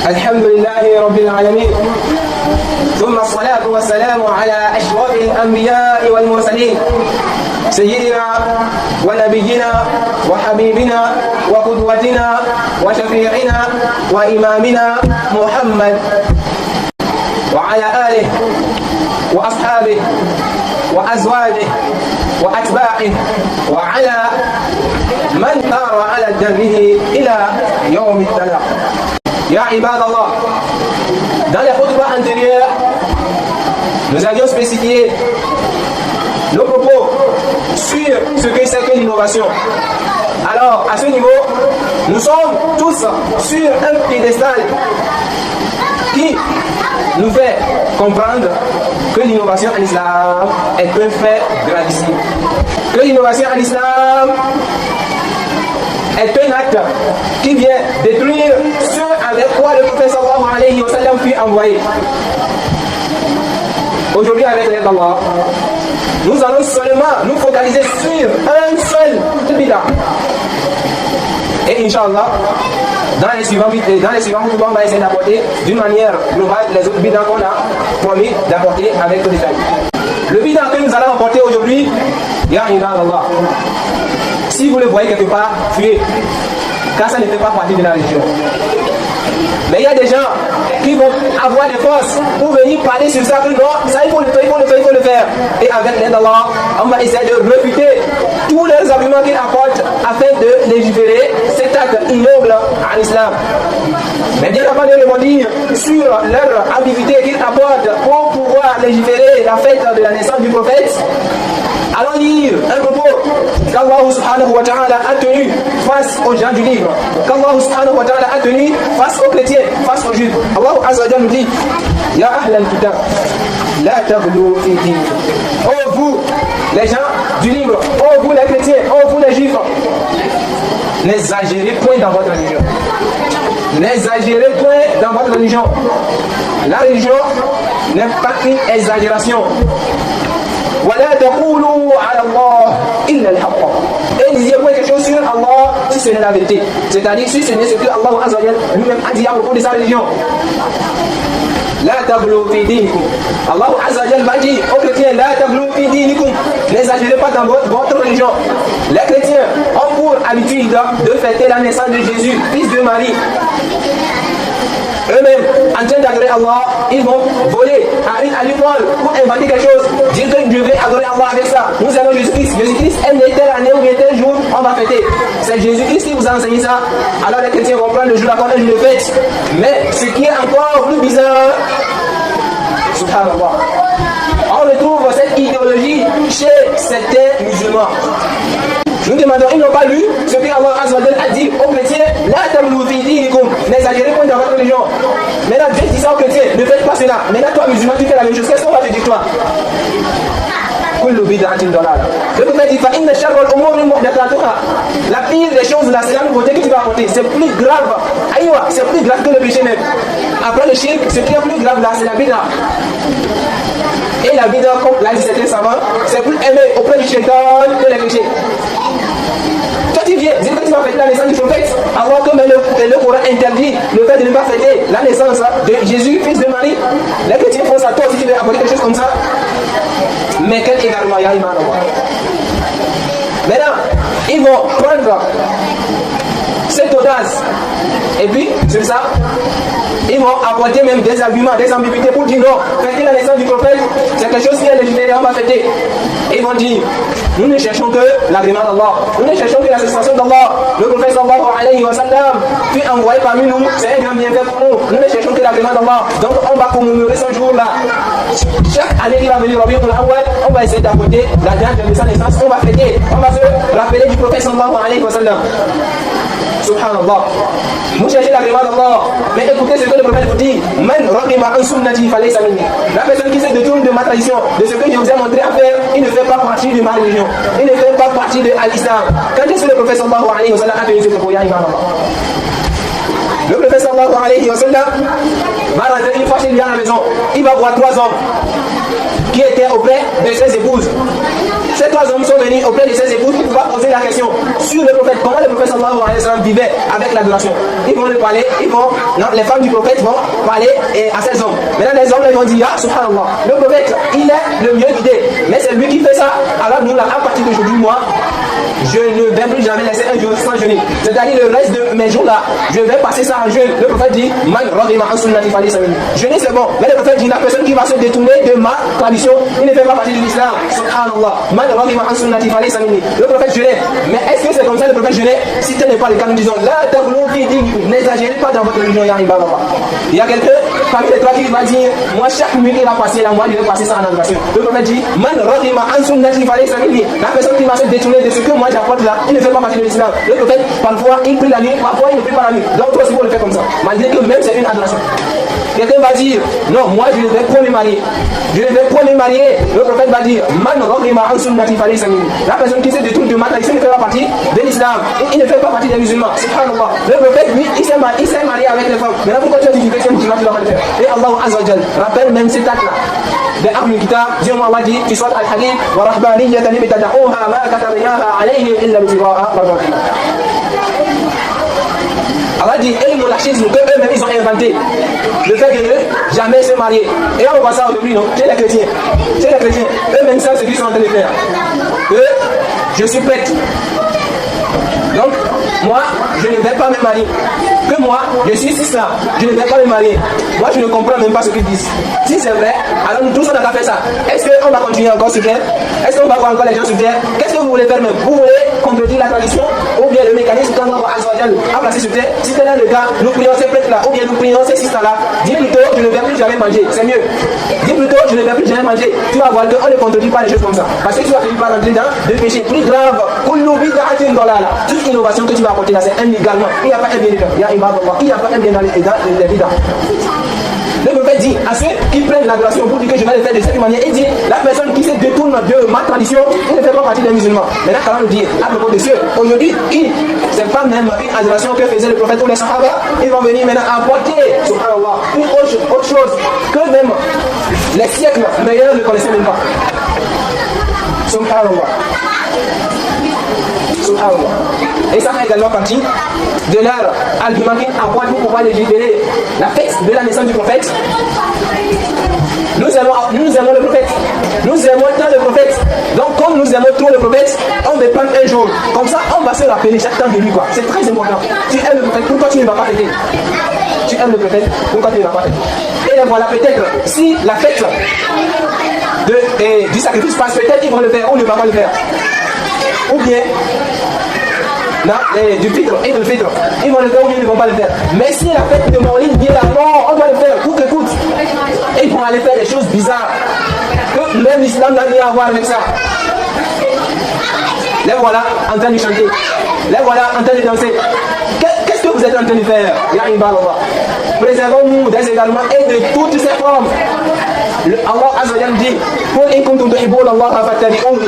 الحمد لله رب العالمين ثم الصلاة والسلام على أشرف الأنبياء والمرسلين سيدنا ونبينا وحبيبنا وقدوتنا وشفيعنا وإمامنا محمد وعلى آله وأصحابه وأزواجه وأتباعه وعلى من سار على دربه إلى يوم التلاق. Ya ibad Allah, dans les khutbahs antérieures, nous avions spécifié nos propos sur ce que c'est que l'innovation. Alors, à ce niveau, nous sommes tous sur un piédestal qui nous fait comprendre que l'innovation en islam est un fait gravissime. Que l'innovation en islam est un acte qui vient détruire ce avec quoi le prophète sallallahu alayhi wa sallam fut envoyé. Aujourd'hui, avec l'aide d'Allah, nous allons seulement nous focaliser sur un seul bidah. Et Inch'Allah, dans les suivants on va essayer d'apporter d'une manière globale les autres bidahs qu'on a promis d'apporter avec le détail. Le bidah que nous allons apporter aujourd'hui, ya Allah. Si vous le voyez quelque part, fuyez. Car ça ne fait pas partie de la religion. Mais il y a des gens qui vont avoir des forces pour venir parler sur ça, que non, ça il faut le faire. Et avec l'aide d'Allah, on va essayer de réfuter tous les arguments qu'ils apportent afin de légiférer cet acte ignoble en islam. Mais bien avant de rebondir sur leur ambiguïté qu'ils apportent pour pouvoir légiférer la fête de la naissance du prophète, allons lire un propos qu'Allah subhanahu wa ta'ala a tenu face aux gens du livre, qu'Allah subhanahu wa ta'ala a tenu face aux chrétiens, face aux juifs. Allah azza wa jalla nous dit: Ya ahl al-kitab, la taghlu fi dinikum. Oh vous, les gens du livre, oh vous les chrétiens, oh vous les juifs, n'exagérez point dans votre religion. N'exagérez point dans votre religion. La religion n'est pas une exagération. ولا تقولوا على الله إلا الحق. Et n'ayez point quelque chose sur Allah si ce n'est la vérité. C'est-à-dire si ce n'est ce que Allah Azza wa Jalla lui-même a dit à propos de sa religion. La taghlu fi dinikum. Allah Azza wa Jalla va dire aux chrétiens: La taghlu fi dinikum. N'exagérez pas dans votre religion. Les chrétiens ont pour habitude de fêter la naissance de Jésus, fils de Marie. Eux-mêmes, en train d'adorer Allah, ils vont voler à une allumeuse pour inventer quelque chose, dire que je vais adorer Allah avec ça. Nous allons Jésus-Christ. Jésus-Christ est né telle année ou bien tel jour, on va fêter. C'est Jésus-Christ qui vous a enseigné ça. Alors les chrétiens vont prendre le jour comme un jour de fête. Mais ce qui est encore plus bizarre, subhanallah, on retrouve cette idéologie chez certains musulmans. Nous demandons, ils n'ont pas lu ce que Allah Azza wa Jalla a dit aux chrétiens: La taghlu fi dinikum. N'exagérez point dans votre religion. Maintenant, Dieu dit ça aux chrétiens: ne faites pas cela. Maintenant, toi, musulman, tu fais la même chose. Qu'est-ce qu'on va te dire, toi? Le prophète dit: la pire des choses là, c'est la nouveauté que tu vas apporter. C'est plus grave. Aïwa, c'est plus grave que le péché même. Après le shirk, ce qui est plus grave là, c'est la bid'a. Et la bid'a, comme l'a dit certains savants, c'est plus aimé auprès du shaitan que les péchés. Toi tu viens, dis que tu vas fêter la naissance du prophète, alors que même le Coran interdit le fait de ne pas fêter la naissance de Jésus, fils de Marie. Les chrétiens font ça, toi aussi tu veux apporter quelque chose comme ça. Mais quel égarement, ya iman Allah. Maintenant, ils vont prendre cette audace et puis, sur ça, ils vont apporter même des arguments, des ambiguïtés pour dire non, fêter la naissance du prophète, c'est quelque chose qui est légiféré, on va fêter. Ils vont dire: nous ne cherchons que l'agrément d'Allah, nous ne cherchons que la satisfaction d'Allah. Le prophète sallallahu alayhi wa sallam fut envoyé parmi nous, c'est un grand bienfait pour nous. Nous ne cherchons que l'agrément d'Allah. Donc on va commémorer ce jour-là. Chaque année qu'il va venir Rabiul Awwal, on va essayer d'apporter la date de sa naissance, on va fêter, on va se rappeler du prophète sallallahu alayhi wa sallam. Subhanallah. Vous cherchez l'agrément d'Allah. Mais écoutez ce que le prophète vous dit: Man raqima an sunnati falaysa minni. La personne qui se détourne de ma tradition, de ce que je vous ai montré à faire, il ne fait pas partie de ma religion. Il ne fait pas partie de l'islam. Quand est-ce que le prophète sallallahu alayhi wa sallam a tenu ce propos? Ya imam Allah. Le prophète sallallahu alayhi wa sallam va rentrer une fois chez lui à la maison. Il va voir 3 hommes. qui étaient auprès de ses épouses. Ces 3 hommes sont venus auprès de ses épouses pour pouvoir poser la question sur le prophète. Comment le prophète sallallahu alayhi wa sallam vivait avec l'adoration. Ils vont lui parler, les femmes du prophète vont parler à ces hommes. Maintenant les hommes ils vont dire, ah, subhanallah, le prophète, il est le mieux guidé. Mais c'est lui qui fait ça. Alors nous là, à partir d'aujourd'hui, moi, je ne vais plus jamais laisser un jour sans jeûner. C'est-à-dire le reste de mes jours là, je vais passer ça en jeûne. Le prophète dit, man radima an sunnati fali samini. Jeûner c'est bon. Mais le prophète dit, la personne qui va se détourner de ma tradition, il ne fait pas partie de l'islam. Subhanallah. Man radima an sunnati fali samini. Le prophète jeûnait. Mais est-ce que c'est comme ça le prophète jeûnait? Si tel n'est pas le cas, nous disons, la tablou qui dit, n'exagérez pas dans votre religion, il y a quelqu'un parmi les 3 qui va dire, moi chaque nuit il va passer la moi, il va passer ça en adoration. Le prophète dit, man radima an sunnati fali samini. La personne qui va se détourner de ce que moi j'apporte là, il ne fait pas partie de l'islam. Le prophète, parfois, il prie la nuit, parfois, il ne prie pas la nuit. Donc, toi aussi, vous le faites comme ça. Malgré que même c'est une adoration. Quelqu'un va dire, non, moi je ne vais pas me marier. Je ne vais pas me marier. Le prophète va dire, man rogima an sunnati fali samini. La personne qui se détourne de ma tradition ne fait pas partie de l'islam. Il ne fait pas partie des musulmans. Subhanallah. Le prophète, lui, il s'est marié avec les femmes. Maintenant, pourquoi tu as dit que tu es musulman, tu vas pas le faire? Et Allah Azza wa Jal rappelle même cet acte-là. De Ahlul Kitab, Dieu Allah dit, tu sois al-Hadid, wa rahbaniyatan ibtada'uha ma katabnaha alayhim illa bitiba'a mardatillah. Allah dit, et le monachisme qu'eux-mêmes ils ont inventé, le fait que ne jamais se marier. Et on voit ça aujourd'hui, non? Chez les chrétiens. Chez les chrétiens, eux-mêmes savent ce qu'ils sont en train de faire. Que je suis prête. Donc, moi, je ne vais pas me marier. Que moi, je suis ça, je ne vais pas me marier. Moi, je ne comprends même pas ce qu'ils disent. Si c'est vrai, alors nous tous on a qu'à faire ça. Est-ce qu'on va continuer encore sur terre? Est-ce qu'on va voir encore les gens sur terre? Qu'est-ce que vous voulez faire même? Vous voulez contredire la tradition ou bien le mécanisme qu'Allah a placé sur terre? Si c'est là le cas, nous prions ces prêtres là ou bien nous prions ces sisters là. Dis plutôt, je ne vais plus jamais manger. C'est mieux. Dis plutôt, je ne vais plus jamais manger. Tu vas voir qu'on ne contredit pas les choses comme ça. Parce que tu vas finir par rentrer dans des péchés plus graves. Toute innovation que tu vas apporter là, c'est illégalement. Il n'y a pas un bien dedans. Il n'y a pas un bien dans les vidas. Le prophète dit à ceux qui prennent l'adoration pour dire que je vais le faire de cette manière, il dit la personne qui se détourne de ma tradition, il ne fait pas partie des musulmans. Maintenant, quand on nous dit à propos de ceux aujourd'hui qui, c'est pas même une adoration que faisait le prophète ou les sahaba, ils vont venir maintenant apporter, subhanallah, une autre chose que même les siècles meilleurs ne connaissaient même pas. Subhanallah. Et ça fait également partie de leur argument qui apporte pour pouvoir légiférer la fête de la naissance du prophète. Nous aimons le prophète. Nous aimons tant le prophète. Donc, comme nous aimons trop le prophète, on va prendre un jour. Comme ça, on va se rappeler chaque temps de lui. C'est très important. Tu aimes le prophète, pourquoi tu ne vas pas fêter? Tu aimes le prophète, pourquoi tu ne vas pas fêter? Et voilà, peut-être, si la fête du sacrifice passe, peut-être ils vont le faire ou ne vont pas le faire. Ou bien, du filtre, ils vont le faire ou bien ils ne vont pas le faire. Mais si la fête de Maulid vient là, non, on doit le faire, coûte que coûte. Et ils vont aller faire des choses bizarres que même l'islam n'a rien à voir avec ça. Les voilà en train de chanter, les voilà en train de danser. Qu'est-ce que vous êtes en train de faire? Préservons-nous des également et de toutes ces formes. Allah Azza wa Jalla dit,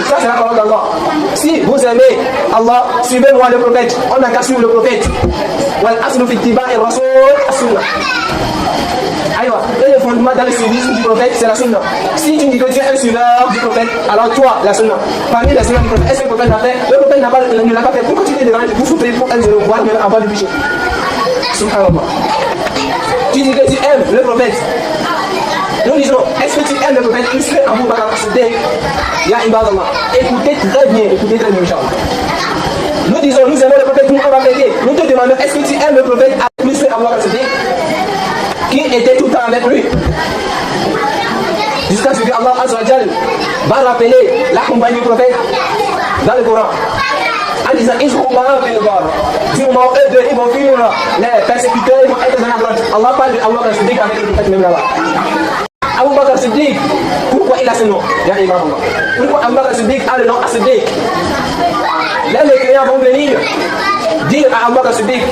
ça c'est la parole d'Allah. Si vous aimez Allah, suivez-moi le prophète. On n'a qu'à suivre le prophète. Et le fondement dans le suivisme du prophète, c'est la sunna. Si tu dis que tu es un suiveur du prophète, alors toi, la sunna. Parmi les sunna du prophète, est-ce que le prophète l'a fait? Le prophète ne l'a pas fait. Pourquoi tu te déranges pour souffrir pour un zéro, voire même avoir du péché? Subhanallah. Tu dis que tu aimes le prophète. Nous disons, est-ce que tu aimes le prophète? Il serait Abu Bakr Siddiq. Ya Ibadallah. Écoutez très bien, Inch'Allah. Nous disons, nous aimons le prophète, nous on va l'aider. Nous te demandons, est-ce que tu aimes le prophète plus que Abu Bakr Siddiq, qui était tout le temps avec lui? Jusqu'à ce que Allah Azza wa Jal va rappeler la compagnie du prophète dans le Coran. En disant, ils seront marrants dans le Coran. Du moment où eux deux, ils vont finir, les persécuteurs, ils vont être dans la droite. Allah parle de Abu Bakr Siddiq avec le prophète même là-bas. Abu Bakr Siddiq, pourquoi il a ce nom? Pourquoi Abu Bakr Siddiq a le nom à Siddiq? Là, les clients vont venir dire à Abu Bakr Siddiq,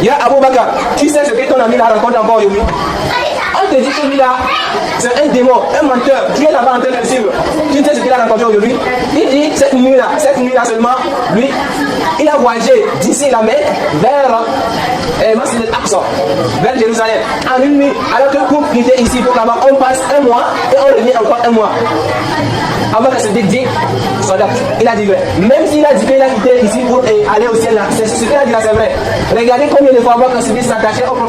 Ya Abu Bakr, tu sais ce que ton ami la rencontre encore aujourd'hui? On te dit que lui là, c'est un démon, un menteur, tu es là-bas en train de le suivre. Tu sais ce qu'il a rencontré aujourd'hui? Il dit, cette nuit-là seulement, lui, il a voyagé d'ici la Mecque vers Masjid al-Aqsa, vers Jérusalem, en une nuit, alors que le couple qui était ici pour là-bas, on passe un mois et on revient encore un mois. Avant que ce dit, il a dit vrai. Même s'il a dit qu'il a quitté ici pour aller au ciel là, ce qu'il a dit là, c'est vrai. Regardez combien de fois avant que ce dit s'attachait au